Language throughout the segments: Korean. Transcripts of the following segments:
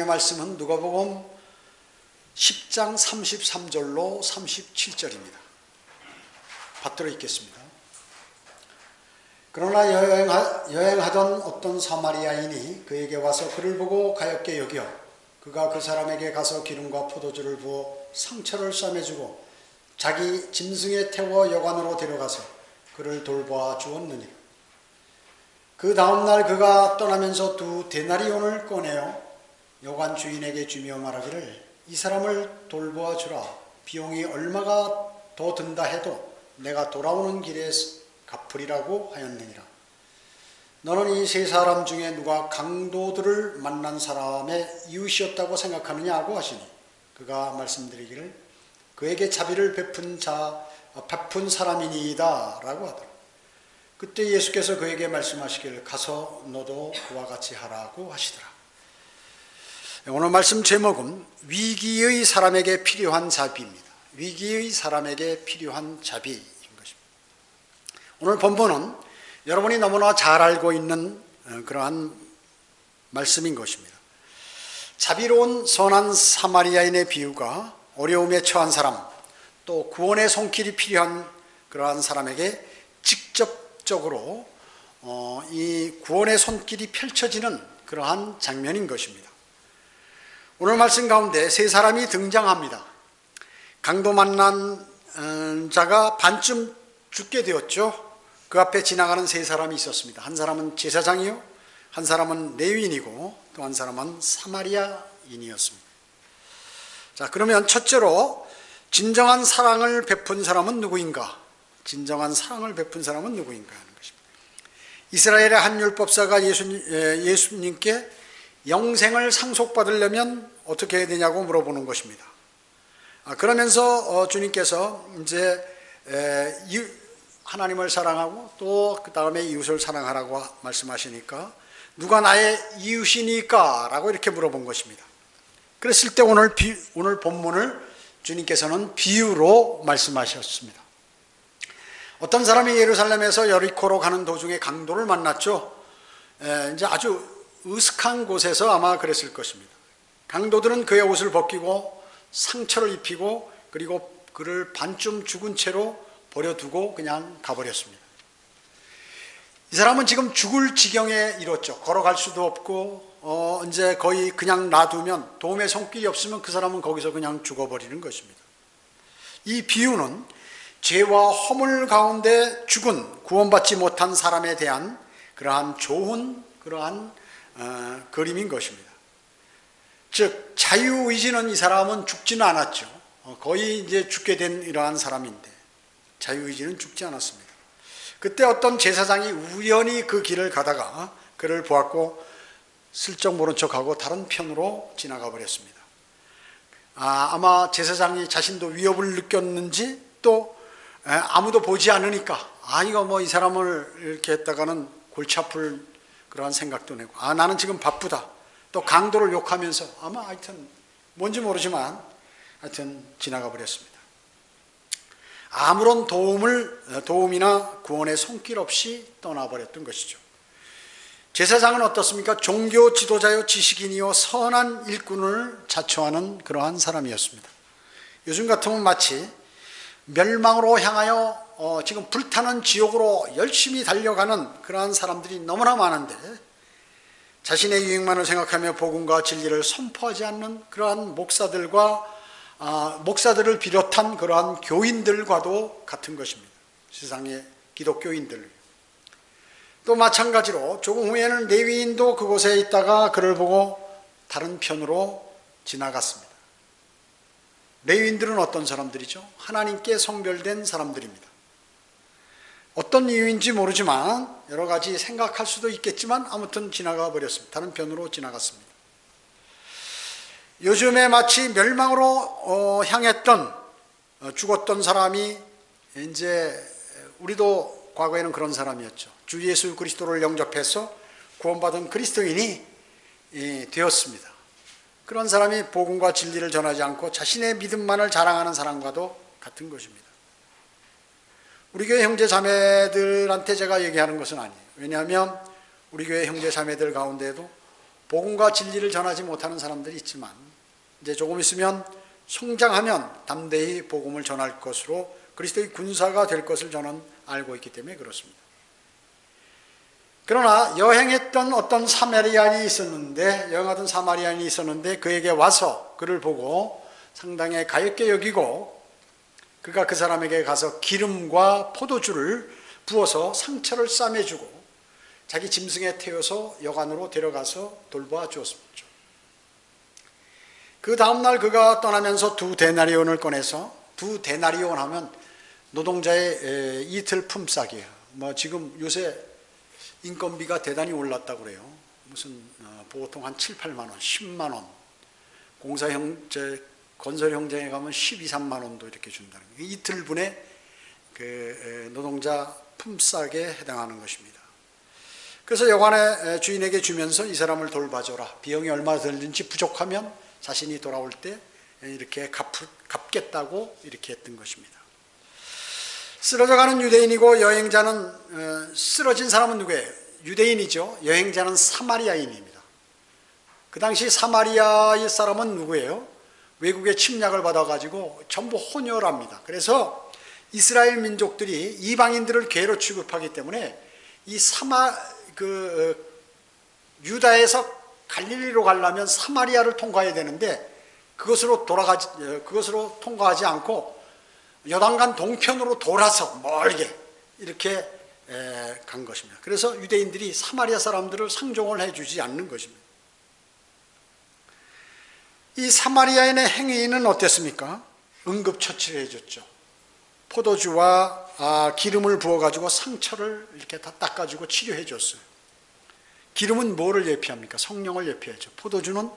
하나님의 말씀은 누가복음 10장 33절로 37절입니다. 받들어 읽겠습니다. 그러나 여행하던 어떤 사마리아인이 그에게 와서 그를 보고 가엾게 여겨 그가 그 사람에게 가서 기름과 포도주를 부어 상처를 싸매주고 자기 짐승에 태워 여관으로 데려가서 그를 돌보아 주었느니라. 그 다음날 그가 떠나면서 2 데나리온을 꺼내어 여관 주인에게 주며 말하기를 이 사람을 돌보아 주라. 비용이 얼마가 더 든다 해도 내가 돌아오는 길에 갚으리라고 하였느니라. 너는 이 3 사람 중에 누가 강도들을 만난 사람의 이웃이었다고 생각하느냐 하고 하시니 그가 말씀드리기를 그에게 자비를 베푼 사람이니이다 라고 하더라. 그때 예수께서 그에게 말씀하시기를 가서 너도 그와 같이 하라고 하시더라. 오늘 말씀 제목은 위기의 사람에게 필요한 자비입니다. 위기의 사람에게 필요한 자비인 것입니다. 오늘 본문은 여러분이 너무나 잘 알고 있는 그러한 말씀인 것입니다. 자비로운 선한 사마리아인의 비유가 어려움에 처한 사람, 또 구원의 손길이 필요한 그러한 사람에게 직접적으로 이 구원의 손길이 펼쳐지는 그러한 장면인 것입니다. 오늘 말씀 가운데 3 사람이 등장합니다. 강도 만난 자가 반쯤 죽게 되었죠. 그 앞에 지나가는 3 사람이 있었습니다. 한 사람은 제사장이요, 한 사람은 레위인이고 또 한 사람은 사마리아인이었습니다. 자, 그러면 첫째로 진정한 사랑을 베푼 사람은 누구인가? 진정한 사랑을 베푼 사람은 누구인가 하는 것입니다. 이스라엘의 한 율법사가 예수님께 영생을 상속받으려면 어떻게 해야 되냐고 물어보는 것입니다. 그러면서 주님께서 이제 하나님을 사랑하고 또 그 다음에 이웃을 사랑하라고 말씀하시니까 누가 나의 이웃이니까? 라고 이렇게 물어본 것입니다. 그랬을 때 오늘 본문을 주님께서는 비유로 말씀하셨습니다. 어떤 사람이 예루살렘에서 여리코로 가는 도중에 강도를 만났죠. 이제 아주 으슥한 곳에서 아마 그랬을 것입니다. 강도들은 그의 옷을 벗기고 상처를 입히고 그리고 그를 반쯤 죽은 채로 버려두고 그냥 가버렸습니다. 이 사람은 지금 죽을 지경에 이뤘죠. 걸어갈 수도 없고 이제 거의 그냥 놔두면 도움의 손길이 없으면 그 사람은 거기서 그냥 죽어버리는 것입니다. 이 비유는 죄와 허물 가운데 죽은 구원받지 못한 사람에 대한 그러한 좋은 그러한 그림인 것입니다. 즉 자유의지는 이 사람은 죽지는 않았죠. 거의 이제 죽게 된 이러한 사람인데 자유의지는 죽지 않았습니다. 그때 어떤 제사장이 우연히 그 길을 가다가 그를 보았고 슬쩍 모른 척하고 다른 편으로 지나가 버렸습니다. 아마 제사장이 자신도 위협을 느꼈는지 또 아무도 보지 않으니까 이거 뭐 이 사람을 이렇게 했다가는 골치 아플 그러한 생각도 내고 나는 지금 바쁘다. 또 강도를 욕하면서 아마 하여튼 뭔지 모르지만 하여튼 지나가 버렸습니다. 아무런 도움이나 구원의 손길 없이 떠나버렸던 것이죠. 제사장은 어떻습니까? 종교 지도자요, 지식인이요, 선한 일꾼을 자처하는 그러한 사람이었습니다. 요즘 같으면 마치 멸망으로 향하여 지금 불타는 지옥으로 열심히 달려가는 그러한 사람들이 너무나 많은데 자신의 유익만을 생각하며 복음과 진리를 선포하지 않는 그러한 목사들을 비롯한 그러한 교인들과도 같은 것입니다. 세상의 기독교인들. 또 마찬가지로 조금 후에는 레위인도 그곳에 있다가 그를 보고 다른 편으로 지나갔습니다. 레위인들은 어떤 사람들이죠? 하나님께 성별된 사람들입니다. 어떤 이유인지 모르지만 여러 가지 생각할 수도 있겠지만 아무튼 지나가 버렸습니다. 다른 편으로 지나갔습니다. 요즘에 마치 멸망으로 향했던 죽었던 사람이 이제 우리도 과거에는 그런 사람이었죠. 주 예수 그리스도를 영접해서 구원받은 그리스도인이 되었습니다. 그런 사람이 복음과 진리를 전하지 않고 자신의 믿음만을 자랑하는 사람과도 같은 것입니다. 우리 교회 형제 자매들한테 제가 얘기하는 것은 아니에요. 왜냐하면 우리 교회 형제 자매들 가운데에도 복음과 진리를 전하지 못하는 사람들이 있지만 이제 조금 있으면 성장하면 담대히 복음을 전할 것으로 그리스도의 군사가 될 것을 저는 알고 있기 때문에 그렇습니다. 그러나 여행했던 어떤 여행하던 사마리아인이 있었는데 그에게 와서 그를 보고 상당히 가엾게 여기고 그가 그 사람에게 가서 기름과 포도주를 부어서 상처를 싸매주고 자기 짐승에 태워서 여관으로 데려가서 돌봐 주었습니다. 그 다음날 그가 떠나면서 2데나리온을 꺼내서 2데나리온 하면 노동자의 이틀 품삯이에요. 지금 요새 인건비가 대단히 올랐다고 그래요. 무슨 보통 한 7, 8만 원, 10만 원. 건설 현장에 가면 12, 3만 원도 이렇게 준다는 거예요. 이틀분의 그 노동자 품삯에 해당하는 것입니다. 그래서 여관의 주인에게 주면서 이 사람을 돌봐줘라. 비용이 얼마 들든지 부족하면 자신이 돌아올 때 이렇게 갚겠다고 이렇게 했던 것입니다. 쓰러져가는 유대인이고 여행자는 쓰러진 사람은 누구예요? 유대인이죠. 여행자는 사마리아인입니다. 그 당시 사마리아의 사람은 누구예요? 외국의 침략을 받아가지고 전부 혼혈합니다. 그래서 이스라엘 민족들이 이방인들을 개로 취급하기 때문에 이 유다에서 갈릴리로 가려면 사마리아를 통과해야 되는데 그것으로 통과하지 않고 요단강 동편으로 돌아서 멀게 이렇게 간 것입니다. 그래서 유대인들이 사마리아 사람들을 상종을 해주지 않는 것입니다. 이 사마리아인의 행위는 어땠습니까? 응급처치를 해줬죠. 포도주와 기름을 부어가지고 상처를 이렇게 다 닦아주고 치료해줬어요. 기름은 뭐를 예피합니까? 성령을 예피하죠. 포도주는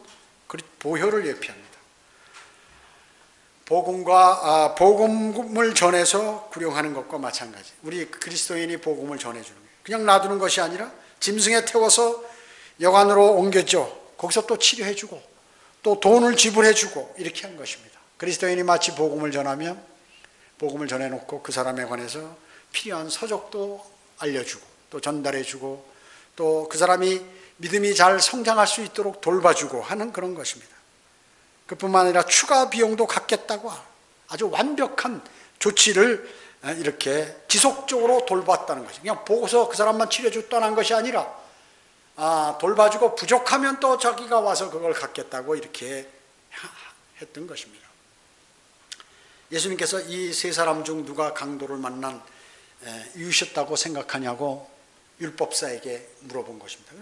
보혈을 예피합니다. 복음을 전해서 구령하는 것과 마찬가지. 우리 그리스도인이 복음을 전해주는 거예요. 그냥 놔두는 것이 아니라 짐승에 태워서 여관으로 옮겨줘. 거기서 또 치료해주고 또 돈을 지불해주고 이렇게 한 것입니다. 그리스도인이 마치 복음을 전하면 복음을 전해놓고 그 사람에 관해서 필요한 서적도 알려주고 또 전달해주고 또 그 사람이 믿음이 잘 성장할 수 있도록 돌봐주고 하는 그런 것입니다. 그뿐만 아니라 추가 비용도 갖겠다고 아주 완벽한 조치를 이렇게 지속적으로 돌봤다는 것이죠. 그냥 보고서 그 사람만 치료해주고 떠난 것이 아니라 돌봐주고 부족하면 또 자기가 와서 그걸 갖겠다고 이렇게 했던 것입니다. 예수님께서 이 세 사람 중 누가 강도를 만난 이웃이었다고 생각하냐고 율법사에게 물어본 것입니다.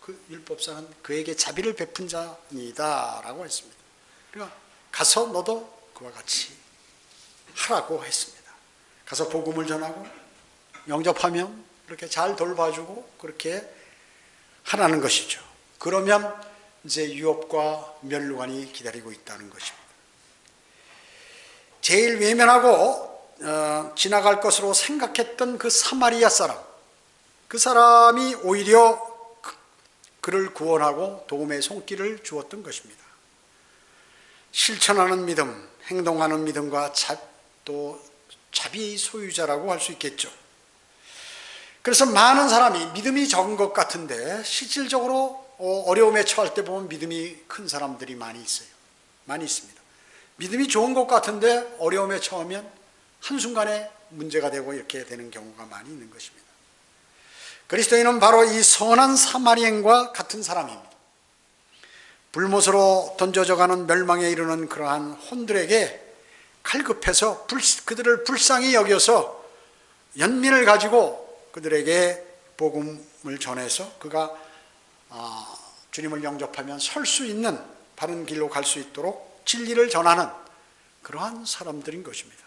그 율법사는 그에게 자비를 베푼 자이다 라고 했습니다. 그러니까 가서 너도 그와 같이 하라고 했습니다. 가서 복음을 전하고 영접하면 이렇게 잘 돌봐주고 그렇게 하라는 것이죠. 그러면 이제 유업과 멸류관이 기다리고 있다는 것입니다. 제일 외면하고 지나갈 것으로 생각했던 그 사마리아 사람, 그 사람이 오히려 그를 구원하고 도움의 손길을 주었던 것입니다. 실천하는 믿음, 행동하는 믿음과 또 자비의 소유자라고 할 수 있겠죠. 그래서 많은 사람이 믿음이 적은 것 같은데 실질적으로 어려움에 처할 때 보면 믿음이 큰 사람들이 많이 있어요. 많이 있습니다. 믿음이 좋은 것 같은데 어려움에 처하면 한순간에 문제가 되고 이렇게 되는 경우가 많이 있는 것입니다. 그리스도인은 바로 이 선한 사마리아인과 같은 사람입니다. 불못으로 던져져 가는 멸망에 이르는 그러한 혼들에게 갈급해서 그들을 불쌍히 여겨서 연민을 가지고 그들에게 복음을 전해서 그가 주님을 영접하면 설 수 있는 바른 길로 갈 수 있도록 진리를 전하는 그러한 사람들인 것입니다.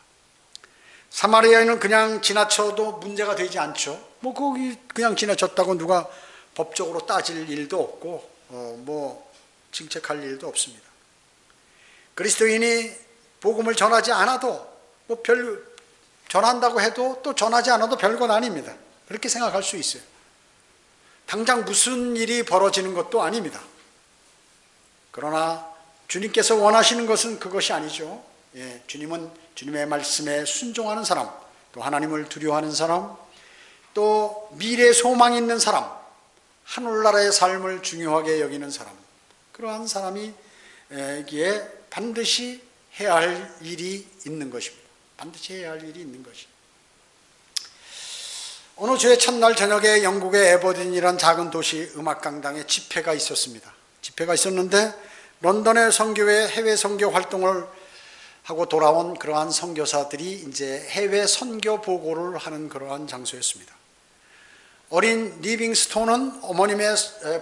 사마리아인은 그냥 지나쳐도 문제가 되지 않죠. 거기 그냥 지나쳤다고 누가 법적으로 따질 일도 없고 징책할 일도 없습니다. 그리스도인이 복음을 전하지 않아도 전한다고 해도 또 전하지 않아도 별건 아닙니다. 그렇게 생각할 수 있어요. 당장 무슨 일이 벌어지는 것도 아닙니다. 그러나 주님께서 원하시는 것은 그것이 아니죠. 주님은 주님의 말씀에 순종하는 사람, 또 하나님을 두려워하는 사람, 또 미래 소망이 있는 사람, 하늘나라의 삶을 중요하게 여기는 사람, 그러한 사람이 여기에 반드시 해야 할 일이 있는 것입니다. 반드시 해야 할 일이 있는 것입니다. 어느 주의 첫날 저녁에 영국의 에버딘이라는 작은 도시 음악강당에 집회가 있었습니다. 집회가 있었는데 런던의 선교회 해외 선교 활동을 하고 돌아온 그러한 선교사들이 이제 해외 선교 보고를 하는 그러한 장소였습니다. 어린 리빙스톤은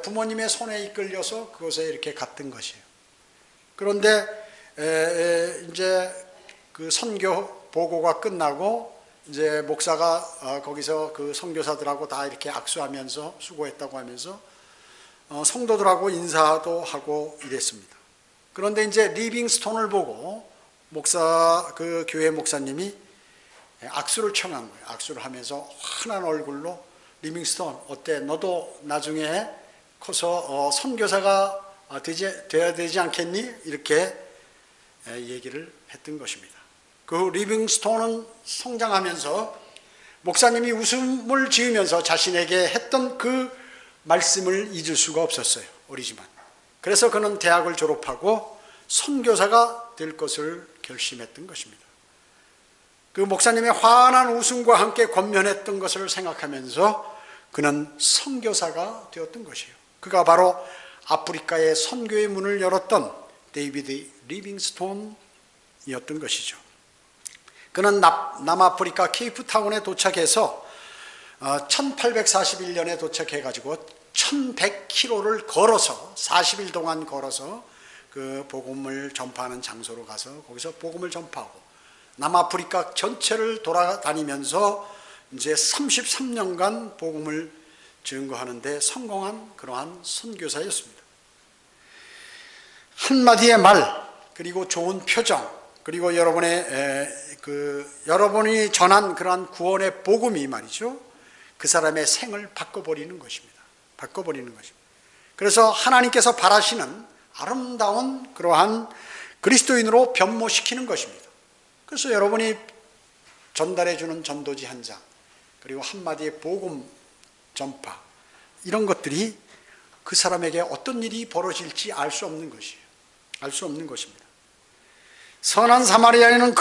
부모님의 손에 이끌려서 그곳에 이렇게 갔던 것이에요. 그런데 이제 그 선교 보고가 끝나고 이제 목사가 거기서 그 선교사들하고 다 이렇게 악수하면서 수고했다고 하면서 성도들하고 인사도 하고 이랬습니다. 그런데 이제 리빙스톤을 보고 그 교회 목사님이 악수를 청한 거예요. 악수를 하면서 환한 얼굴로 리빙스톤 어때? 너도 나중에 커서 선교사가 돼야 되지 않겠니? 이렇게 얘기를 했던 것입니다. 그 리빙스톤은 성장하면서 목사님이 웃음을 지으면서 자신에게 했던 그 말씀을 잊을 수가 없었어요. 어리지만. 그래서 그는 대학을 졸업하고 선교사가 될 것을 결심했던 것입니다. 그 목사님의 환한 웃음과 함께 권면했던 것을 생각하면서 그는 선교사가 되었던 것이에요. 그가 바로 아프리카의 선교의 문을 열었던 데이비드 리빙스톤이었던 것이죠. 그는 남아프리카 케이프타운에 도착해서 1841년에 도착해가지고 1100km를 걸어서 40일 동안 걸어서 그 복음을 전파하는 장소로 가서 거기서 복음을 전파하고 남아프리카 전체를 돌아다니면서 이제 33년간 복음을 증거하는데 성공한 그러한 선교사였습니다. 한마디의 말, 그리고 좋은 표정, 그리고 여러분이 전한 그러한 구원의 복음이 말이죠, 그 사람의 생을 바꿔버리는 것입니다. 바꿔버리는 것입니다. 그래서 하나님께서 바라시는 아름다운 그러한 그리스도인으로 변모시키는 것입니다. 그래서 여러분이 전달해주는 전도지 한 장, 그리고 한마디의 복음 전파, 이런 것들이 그 사람에게 어떤 일이 벌어질지 알 수 없는 것이에요. 알 수 없는 것입니다. 선한 사마리아인은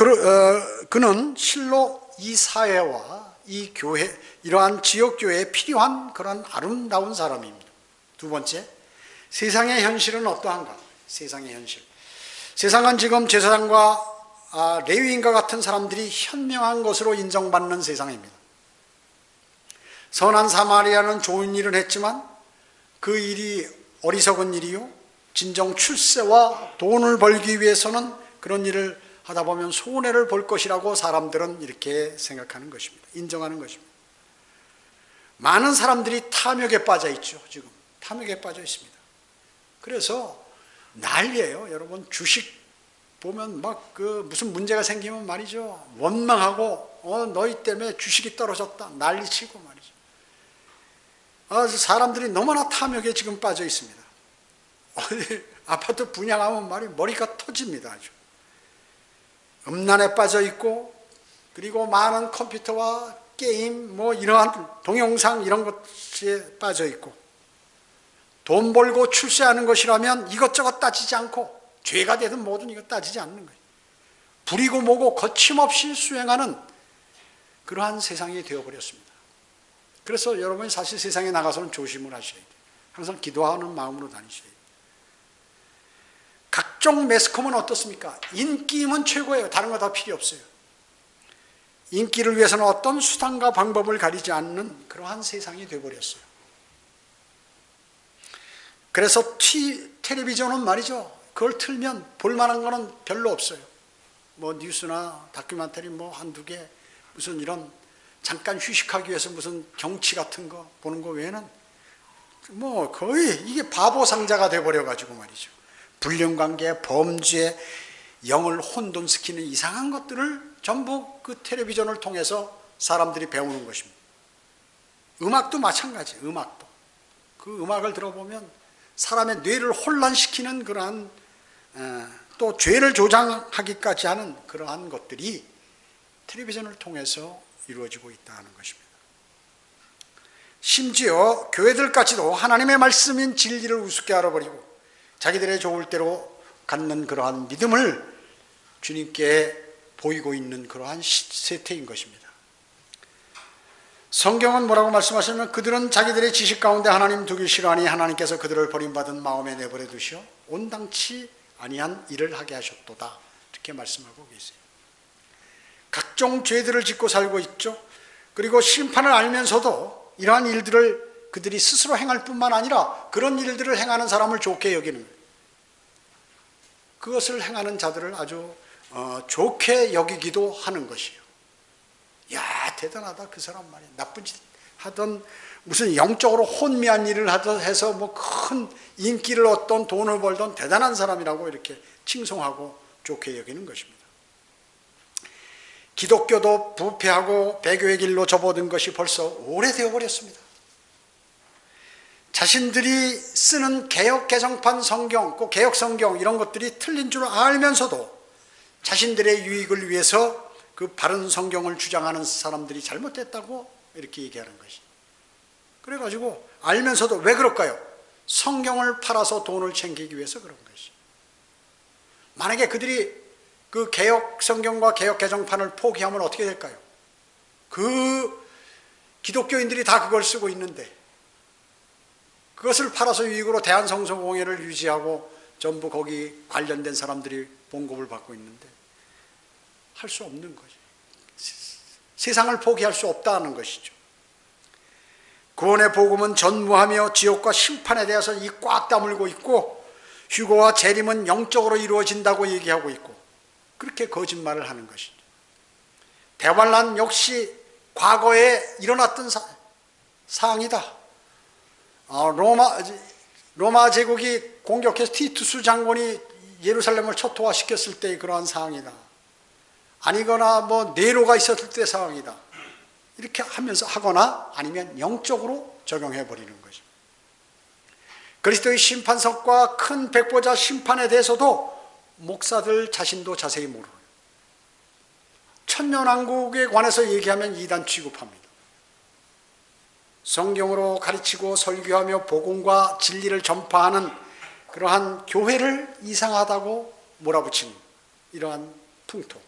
그는 실로 이 사회와 이 교회, 이러한 지역교회에 필요한 그런 아름다운 사람입니다. 두 번째, 세상의 현실은 어떠한가? 세상의 현실. 세상은 지금 제사장과 레위인과 같은 사람들이 현명한 것으로 인정받는 세상입니다. 선한 사마리아는 좋은 일을 했지만 그 일이 어리석은 일이요, 진정 출세와 돈을 벌기 위해서는 그런 일을 하다 보면 손해를 볼 것이라고 사람들은 이렇게 생각하는 것입니다. 인정하는 것입니다. 많은 사람들이 탐욕에 빠져 있죠. 지금 탐욕에 빠져 있습니다. 그래서 난리예요. 여러분, 주식 보면 막 무슨 문제가 생기면 말이죠, 원망하고 너희 때문에 주식이 떨어졌다 난리치고 말이죠. 사람들이 너무나 탐욕에 지금 빠져 있습니다. 아파트 분양하면 머리가 터집니다. 아주 음란에 빠져 있고, 그리고 많은 컴퓨터와 게임, 이러한 동영상 이런 것에 빠져 있고, 돈 벌고 출세하는 것이라면 이것저것 따지지 않고, 죄가 되든 뭐든 이거 따지지 않는 거예요. 부리고 뭐고 거침없이 수행하는 그러한 세상이 되어버렸습니다. 그래서 여러분이 사실 세상에 나가서는 조심을 하셔야 돼요. 항상 기도하는 마음으로 다니셔야 돼요. 각종 매스컴은 어떻습니까? 인기면 최고예요. 다른 거 다 필요 없어요. 인기를 위해서는 어떤 수단과 방법을 가리지 않는 그러한 세상이 되어버렸어요. 그래서 텔레비전은 말이죠, 그걸 틀면 볼만한 거는 별로 없어요. 뉴스나 다큐멘터리 한두 개, 무슨 이런 잠깐 휴식하기 위해서 무슨 경치 같은 거 보는 거 외에는 거의 이게 바보 상자가 돼버려가지고 말이죠. 불륜관계, 범죄, 영을 혼돈시키는 이상한 것들을 전부 그 텔레비전을 통해서 사람들이 배우는 것입니다. 음악도 마찬가지예요. 음악도. 그 음악을 들어보면 사람의 뇌를 혼란시키는 그러한 또 죄를 조장하기까지 하는 그러한 것들이 텔레비전을 통해서 이루어지고 있다는 것입니다. 심지어 교회들까지도 하나님의 말씀인 진리를 우습게 알아버리고 자기들의 좋을 대로 갖는 그러한 믿음을 주님께 보이고 있는 그러한 세태인 것입니다. 성경은 뭐라고 말씀하시냐면 그들은 자기들의 지식 가운데 하나님 두기 싫어하니 하나님께서 그들을 버림받은 마음에 내버려 두시어 온당치 아니한 일을 하게 하셨도다, 이렇게 말씀하고 계세요. 각종 죄들을 짓고 살고 있죠. 그리고 심판을 알면서도 이러한 일들을 그들이 스스로 행할 뿐만 아니라 그런 일들을 행하는 사람을 좋게 여기는 거예요. 그것을 행하는 자들을 아주 좋게 여기기도 하는 것이요. 야, 대단하다 그 사람 말이야. 나쁜 짓 하던 무슨 영적으로 혼미한 일을 하던 해서 뭐 큰 인기를 얻던 돈을 벌던 대단한 사람이라고 이렇게 칭송하고 좋게 여기는 것입니다. 기독교도 부패하고 배교의 길로 접어든 것이 벌써 오래되어 버렸습니다. 자신들이 쓰는 개역 개정판 성경, 꼭 개역 성경 이런 것들이 틀린 줄 알면서도 자신들의 유익을 위해서 그 바른 성경을 주장하는 사람들이 잘못됐다고 이렇게 얘기하는 것이. 그래가지고 알면서도 왜 그럴까요? 성경을 팔아서 돈을 챙기기 위해서 그런 것이. 만약에 그들이 그 개역 성경과 개역 개정판을 포기하면 어떻게 될까요? 그 기독교인들이 다 그걸 쓰고 있는데 그것을 팔아서 유익으로 대한성서공회를 유지하고 전부 거기 관련된 사람들이 봉급을 받고 있는데 할 수 없는 거죠. 세상을 포기할 수 없다는 것이죠. 구원의 복음은 전무하며 지옥과 심판에 대해서 이 꽉 다물고 있고 휴거와 재림은 영적으로 이루어진다고 얘기하고 있고 그렇게 거짓말을 하는 것이죠. 대환란 역시 과거에 일어났던 사항이다. 로마 제국이 공격해서 티투스 장군이 예루살렘을 초토화시켰을 때의 그러한 상황이다. 아니거나 뭐 네로가 있었을 때 상황이다. 이렇게 하면서 하거나 아니면 영적으로 적용해 버리는 것입니다. 그리스도의 심판석과 큰 백보자 심판에 대해서도 목사들 자신도 자세히 모르고요. 천년왕국에 관해서 얘기하면 이단 취급합니다. 성경으로 가르치고 설교하며 복음과 진리를 전파하는 그러한 교회를 이상하다고 몰아붙이는 이러한 풍토,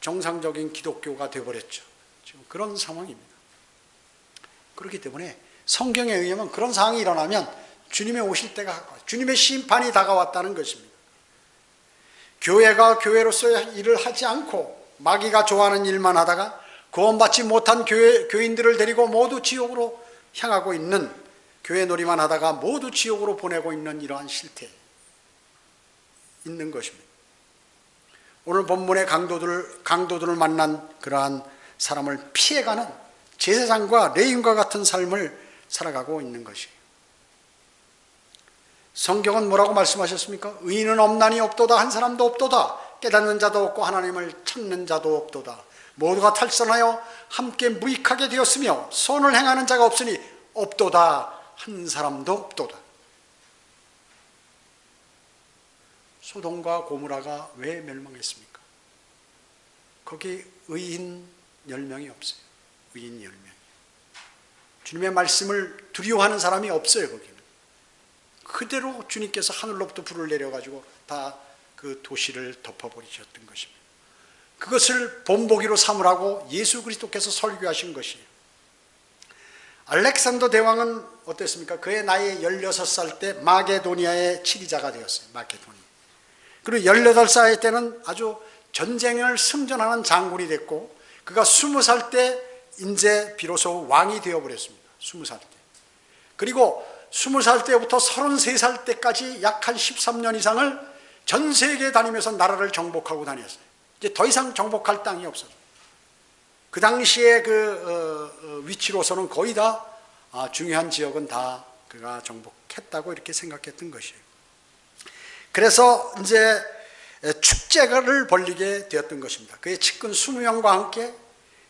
비정상적인 기독교가 되어버렸죠. 지금 그런 상황입니다. 그렇기 때문에 성경에 의하면 그런 상황이 일어나면 주님의 오실 때가 가까워요. 주님의 심판이 다가왔다는 것입니다. 교회가 교회로서의 일을 하지 않고 마귀가 좋아하는 일만 하다가 구원받지 못한 교인들을 데리고 모두 지옥으로 향하고 있는, 교회 놀이만 하다가 모두 지옥으로 보내고 있는 이러한 실태 있는 것입니다. 오늘 본문의 강도들을 만난 그러한 사람을 피해가는 제사장과 레위인과 같은 삶을 살아가고 있는 것이에요. 성경은 뭐라고 말씀하셨습니까? 의인은 없나니 없도다, 한 사람도 없도다. 깨닫는 자도 없고 하나님을 찾는 자도 없도다. 모두가 탈선하여 함께 무익하게 되었으며 선을 행하는 자가 없으니 없도다, 한 사람도 없도다. 소돔과 고모라가 왜 멸망했습니까? 거기 의인 10명이 없어요. 의인 10명. 주님의 말씀을 두려워하는 사람이 없어요. 거기는 그대로 주님께서 하늘로부터 불을 내려가지고 다 그 도시를 덮어버리셨던 것입니다. 그것을 본보기로 삼으라고 예수 그리스도께서 설교하신 것이에요. 알렉산더 대왕은 어땠습니까? 그의 나이 16살 때 마게도니아의 치리자가 되었어요. 마게도니아. 그리고 18살 때는 아주 전쟁을 승전하는 장군이 됐고, 그가 20살 때 이제 비로소 왕이 되어버렸습니다. 20살 때. 그리고 20살 때부터 33살 때까지 약 한 13년 이상을 전 세계에 다니면서 나라를 정복하고 다녔어요. 이제 더 이상 정복할 땅이 없어요. 그 당시에 그 위치로서는 거의 다 중요한 지역은 다 그가 정복했다고 이렇게 생각했던 것이에요. 그래서 이제 축제를 벌리게 되었던 것입니다. 그의 측근 20명과 함께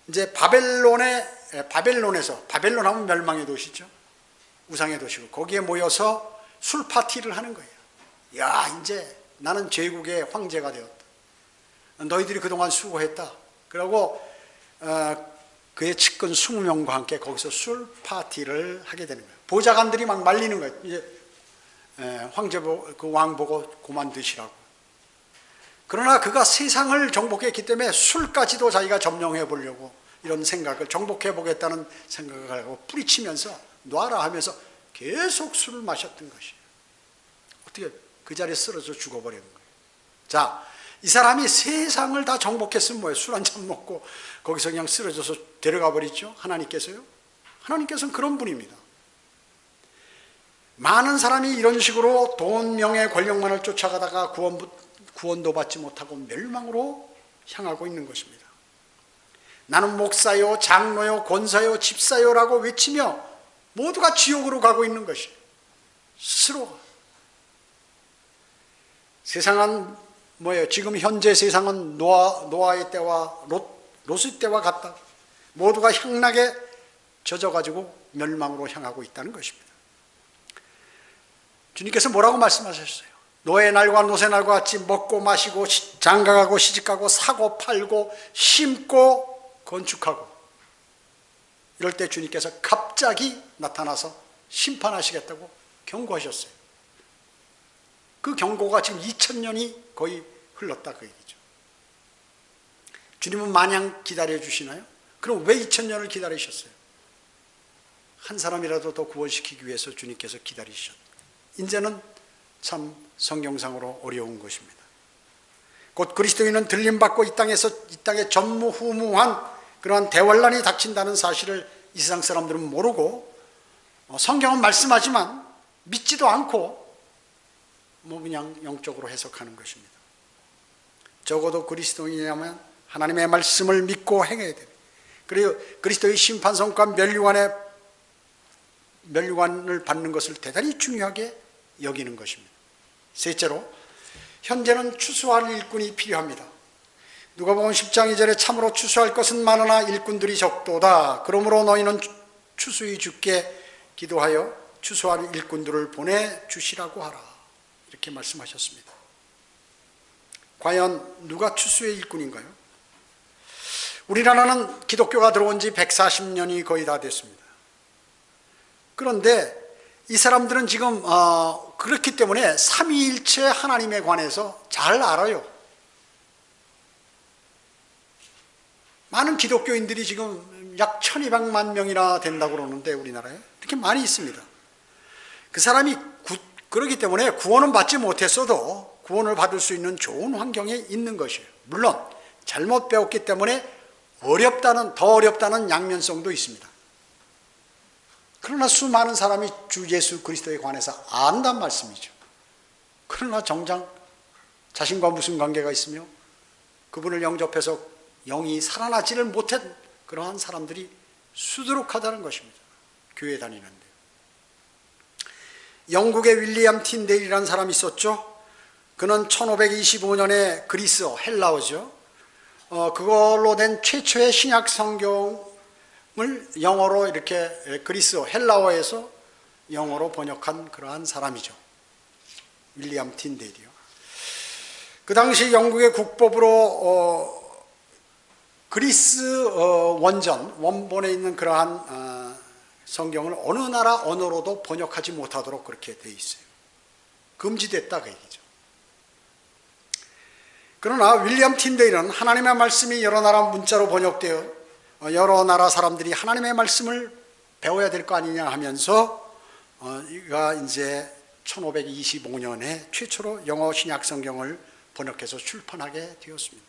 이제 바벨론에서, 바벨론 하면 멸망의 도시죠. 우상의 도시고, 거기에 모여서 술 파티를 하는 거예요. 야, 이제 나는 제국의 황제가 되었다. 너희들이 그동안 수고했다. 그러고 그의 측근 20명과 함께 거기서 술 파티를 하게 되는 거예요. 보좌관들이 막 말리는 거예요. 이제 그 왕 보고 그만 드시라고. 그러나 그가 세상을 정복했기 때문에 술까지도 자기가 점령해 보려고 이런 생각을, 정복해 보겠다는 생각을 하고 뿌리치면서 놔라 하면서 계속 술을 마셨던 것이에요. 어떻게 그 자리에 쓰러져 죽어버리는 거예요. 자, 이 사람이 세상을 다 정복했으면 뭐예요? 술 한잔 먹고 거기서 그냥 쓰러져서 데려가 버리죠? 하나님께서요? 하나님께서는 그런 분입니다. 많은 사람이 이런 식으로 돈, 명예, 권력만을 쫓아가다가 구원도 받지 못하고 멸망으로 향하고 있는 것입니다. 나는 목사요, 장로요, 권사요, 집사요라고 외치며 모두가 지옥으로 가고 있는 것이에요. 스스로가. 세상은 뭐예요? 지금 현재 세상은 노아의 때와 롯의 때와 같다. 모두가 향락에 젖어가지고 멸망으로 향하고 있다는 것입니다. 주님께서 뭐라고 말씀하셨어요? 노의 날과 롯의 날과 같이 먹고 마시고 장가가고 시집가고 사고 팔고 심고 건축하고 이럴 때 주님께서 갑자기 나타나서 심판하시겠다고 경고하셨어요. 그 경고가 지금 2000년이 거의 흘렀다 그 얘기죠. 주님은 마냥 기다려 주시나요? 그럼 왜 2000년을 기다리셨어요? 한 사람이라도 더 구원시키기 위해서 주님께서 기다리셨다. 이제는 참 성경상으로 어려운 것입니다. 곧 그리스도인은 들림받고 이 땅에 전무후무한 그러한 대환란이 닥친다는 사실을 이 세상 사람들은 모르고 성경은 말씀하지만 믿지도 않고 그냥 영적으로 해석하는 것입니다. 적어도 그리스도인이라면 하나님의 말씀을 믿고 행해야 됩니다. 그리고 그리스도의 심판성과 멸류관을 받는 것을 대단히 중요하게 여기는 것입니다. 셋째로, 현재는 추수할 일꾼이 필요합니다. 누가복음 10장 2절에 참으로 추수할 것은 많으나 일꾼들이 적도다. 그러므로 너희는 추수의 주께 기도하여 추수할 일꾼들을 보내주시라고 하라. 이렇게 말씀하셨습니다. 과연 누가 추수의 일꾼인가요? 우리나라는 기독교가 들어온 지 140년이 거의 다 됐습니다. 그런데 이 사람들은 지금 그렇기 때문에 삼위일체 하나님에 관해서 잘 알아요. 많은 기독교인들이 지금 약 1200만 명이나 된다고 그러는데 우리나라에 이렇게 많이 있습니다. 그 사람이 그렇기 때문에 구원은 받지 못했어도 구원을 받을 수 있는 좋은 환경에 있는 것이에요. 물론 잘못 배웠기 때문에 더 어렵다는 양면성도 있습니다. 그러나 수많은 사람이 주 예수 그리스도에 관해서 안단 말씀이죠. 그러나 정작 자신과 무슨 관계가 있으며 그분을 영접해서 영이 살아나지를 못한 그러한 사람들이 수두룩하다는 것입니다. 교회 다니는데. 영국의 윌리엄 틴데일이라는 사람이 있었죠. 그는 1525년에 그리스, 헬라어죠. 그걸로 된 최초의 신약 성경을 영어로 이렇게 그리스, 헬라어에서 영어로 번역한 그러한 사람이죠. 윌리엄 틴데일이요. 그 당시 영국의 국법으로 그리스 원본에 있는 그러한 성경을 어느 나라 언어로도 번역하지 못하도록 그렇게 돼 있어요. 금지됐다 그 얘기죠. 그러나 윌리엄 틴데일은 하나님의 말씀이 여러 나라 문자로 번역되어 여러 나라 사람들이 하나님의 말씀을 배워야 될 거 아니냐 하면서 이가 이제 1525년에 최초로 영어 신약 성경을 번역해서 출판하게 되었습니다.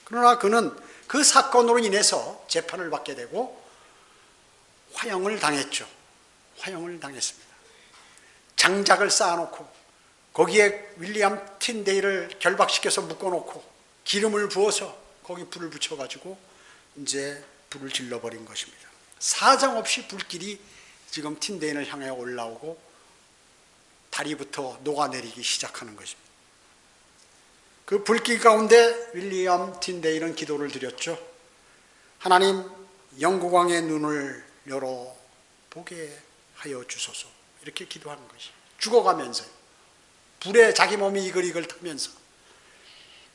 그러나 그는 그 사건으로 인해서 재판을 받게 되고 화형을 당했죠. 화형을 당했습니다. 장작을 쌓아놓고 거기에 윌리엄 틴데일을 결박시켜서 묶어놓고 기름을 부어서 거기 불을 붙여가지고 이제 불을 질러버린 것입니다. 사정없이 불길이 지금 틴데일을 향해 올라오고 다리부터 녹아내리기 시작하는 것입니다. 그 불길 가운데 윌리엄 틴데일은 기도를 드렸죠. 하나님, 영국왕의 눈을 열어보게 하여 주소서. 이렇게 기도하는 것이 죽어가면서요. 불에 자기 몸이 이글이글 타면서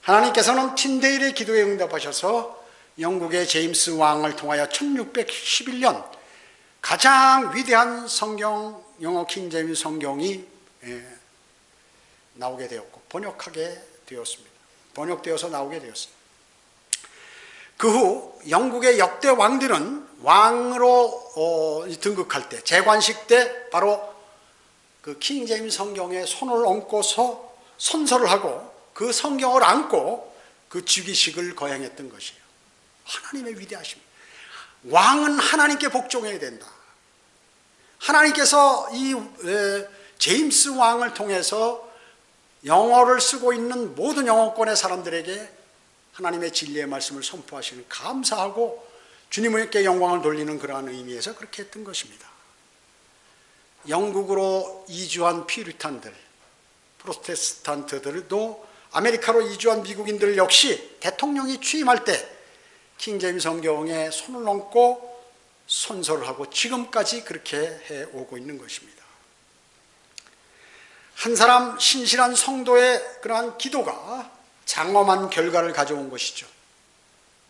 하나님께서는 틴데일의 기도에 응답하셔서 영국의 제임스 왕을 통하여 1611년 가장 위대한 성경, 영어 킹제임스 성경이 나오게 되었고 번역하게 되었습니다. 번역되어서 나오게 되었습니다. 그 후 영국의 역대 왕들은 왕으로 등극할 때, 재관식 때 바로 그 킹제임스 성경에 손을 얹고서 선서를 하고 그 성경을 안고 그 즉위식을 거행했던 것이에요. 하나님의 위대하심. 왕은 하나님께 복종해야 된다. 하나님께서 이 제임스 왕을 통해서 영어를 쓰고 있는 모든 영어권의 사람들에게 하나님의 진리의 말씀을 선포하시는, 감사하고 주님께 영광을 돌리는 그러한 의미에서 그렇게 했던 것입니다. 영국으로 이주한 퓨리탄들, 프로테스탄트들도 아메리카로 이주한 미국인들 역시 대통령이 취임할 때 킹제임스 성경에 손을 얹고 선서를 하고 지금까지 그렇게 해오고 있는 것입니다. 한 사람 신실한 성도의 그러한 기도가 장엄한 결과를 가져온 것이죠.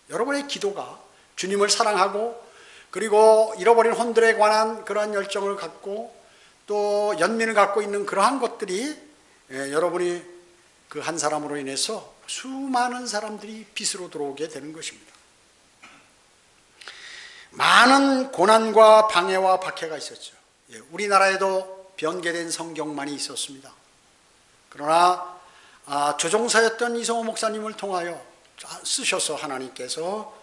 여러분의 기도가 주님을 사랑하고 그리고 잃어버린 혼들에 관한 그러한 열정을 갖고 또 연민을 갖고 있는 그러한 것들이 여러분이 그 한 사람으로 인해서 수많은 사람들이 빛으로 들어오게 되는 것입니다. 많은 고난과 방해와 박해가 있었죠. 우리나라에도 변개된 성경만이 있었습니다. 그러나 조종사였던 이성호 목사님을 통하여 쓰셔서 하나님께서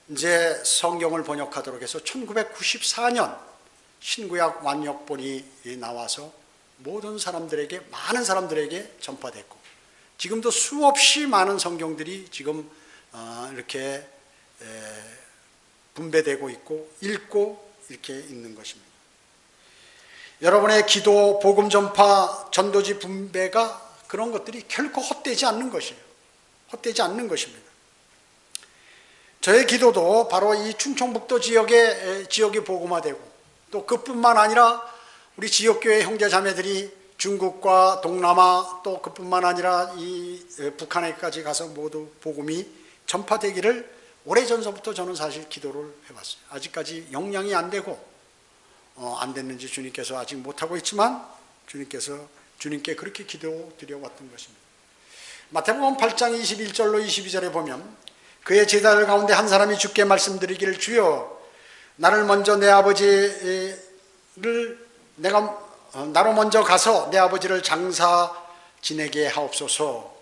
이제 성경을 번역하도록 해서 1994년 신구약 완역본이 나와서 모든 사람들에게, 많은 사람들에게 전파됐고 지금도 수없이 많은 성경들이 지금 이렇게 분배되고 있고 읽고 이렇게 있는 것입니다. 여러분의 기도, 복음 전파, 전도지 분배가 그런 것들이 결코 헛되지 않는 것이에요. 헛되지 않는 것입니다. 저의 기도도 바로 이 충청북도 지역이 복음화되고 또 그뿐만 아니라 우리 지역교회 형제자매들이 중국과 동남아 또 그뿐만 아니라 이 북한에까지 가서 모두 복음이 전파되기를 오래전서부터 저는 사실 기도를 해봤어요. 아직까지 영향이 안 되고 안 됐는지 주님께서 아직 못하고 있지만 주님께 그렇게 기도드려왔던 것입니다. 마태복음 8장 21절로 22절에 보면 그의 제자들 가운데 한 사람이 주께 말씀드리기를 주여 나를 먼저 내 아버지를 나로 먼저 가서 내 아버지를 장사 지내게 하옵소서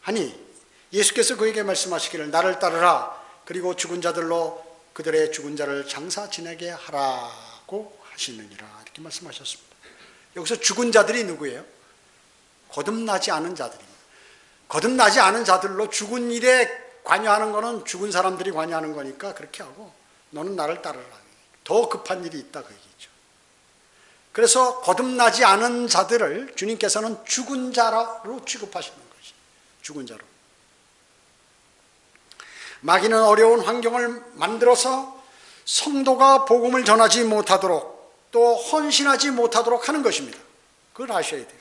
하니 예수께서 그에게 말씀하시기를 나를 따르라 그리고 죽은 자들로 그들의 죽은 자를 장사 지내게 하라고 하시느니라 이렇게 말씀하셨습니다. 여기서 죽은 자들이 누구예요? 거듭나지 않은 자들입니다. 거듭나지 않은 자들로 죽은 일에 관여하는 것은 죽은 사람들이 관여하는 거니까 그렇게 하고 너는 나를 따르라. 더 급한 일이 있다 그 얘기죠. 그래서 거듭나지 않은 자들을 주님께서는 죽은 자로 취급하시는 것이죠. 죽은 자로. 마귀는 어려운 환경을 만들어서 성도가 복음을 전하지 못하도록 또 헌신하지 못하도록 하는 것입니다. 그걸 아셔야 돼요.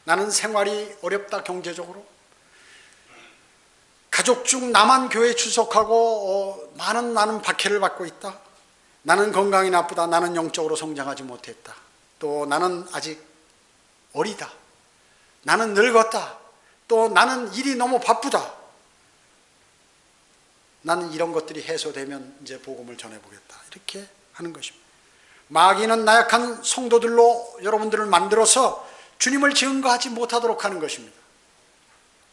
나는 생활이 어렵다 경제적으로. 가족 중 나만 교회에 출석하고 나는 박해를 받고 있다. 나는 건강이 나쁘다. 나는 영적으로 성장하지 못했다. 또 나는 아직 어리다. 나는 늙었다. 또 나는 일이 너무 바쁘다. 나는 이런 것들이 해소되면 이제 복음을 전해보겠다. 이렇게 하는 것입니다. 마귀는 나약한 성도들로 여러분들을 만들어서 주님을 증거하지 못하도록 하는 것입니다.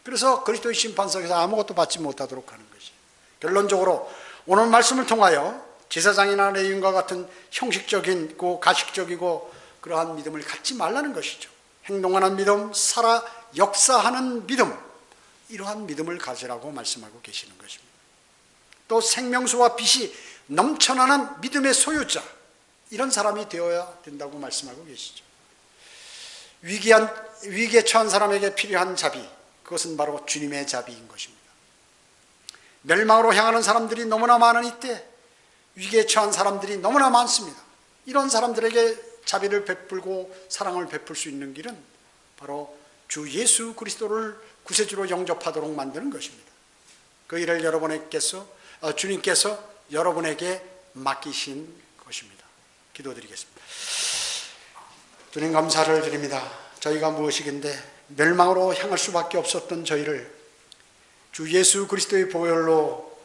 그래서 그리스도의 심판석에서 아무것도 받지 못하도록 하는 것이에요. 결론적으로 오늘 말씀을 통하여 제사장이나 레위인과 같은 형식적이고 가식적이고 그러한 믿음을 갖지 말라는 것이죠. 행동하는 믿음, 살아 역사하는 믿음, 이러한 믿음을 가지라고 말씀하고 계시는 것입니다. 또 생명수와 빛이 넘쳐나는 믿음의 소유자, 이런 사람이 되어야 된다고 말씀하고 계시죠. 위기에 처한 사람에게 필요한 자비, 그것은 바로 주님의 자비인 것입니다. 멸망으로 향하는 사람들이 너무나 많은 이때 위기에 처한 사람들이 너무나 많습니다. 이런 사람들에게 자비를 베풀고 사랑을 베풀 수 있는 길은 바로 주 예수 그리스도를 구세주로 영접하도록 만드는 것입니다. 그 일을 주님께서 여러분에게 맡기신 것입니다. 기도드리겠습니다. 주님 감사를 드립니다. 저희가 무엇이긴데 멸망으로 향할 수밖에 없었던 저희를 주 예수 그리스도의 보혈로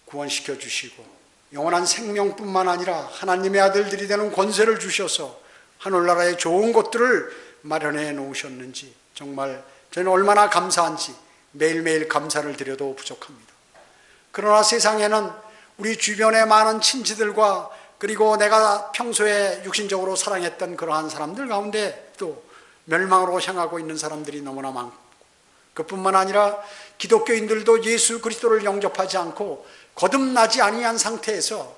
구원시켜 주시고 영원한 생명뿐만 아니라 하나님의 아들들이 되는 권세를 주셔서 하늘나라의 좋은 것들을 마련해 놓으셨는지 정말 저는 얼마나 감사한지 매일매일 감사를 드려도 부족합니다. 그러나 세상에는 우리 주변의 많은 친지들과 그리고 내가 평소에 육신적으로 사랑했던 그러한 사람들 가운데 또 멸망으로 향하고 있는 사람들이 너무나 많고, 그뿐만 아니라 기독교인들도 예수 그리스도를 영접하지 않고 거듭나지 아니한 상태에서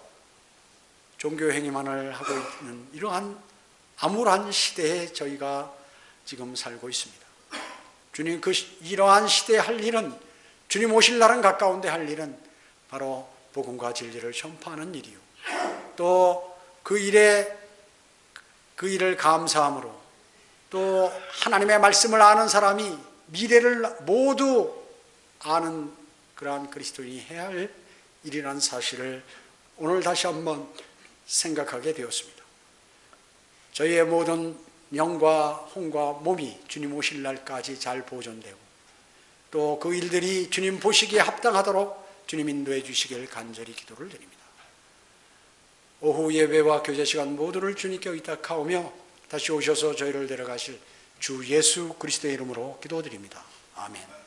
종교 행위만을 하고 있는 이러한 암울한 시대에 저희가 지금 살고 있습니다. 주님, 이러한 시대에 할 일은, 주님 오실 날은 가까운데 할 일은 바로 복음과 진리를 전파하는 일이요, 또 그 일을 감사함으로 또 하나님의 말씀을 아는 사람이 미래를 모두 아는 그러한 그리스도인이 해야 할 일이라는 사실을 오늘 다시 한번 생각하게 되었습니다. 저희의 모든 영과 혼과 몸이 주님 오실 날까지 잘 보존되고 또 그 일들이 주님 보시기에 합당하도록 주님 인도해 주시길 간절히 기도를 드립니다. 오후 예배와 교제 시간 모두를 주님께 의탁하오며 다시 오셔서 저희를 데려가실 주 예수 그리스도의 이름으로 기도드립니다. 아멘.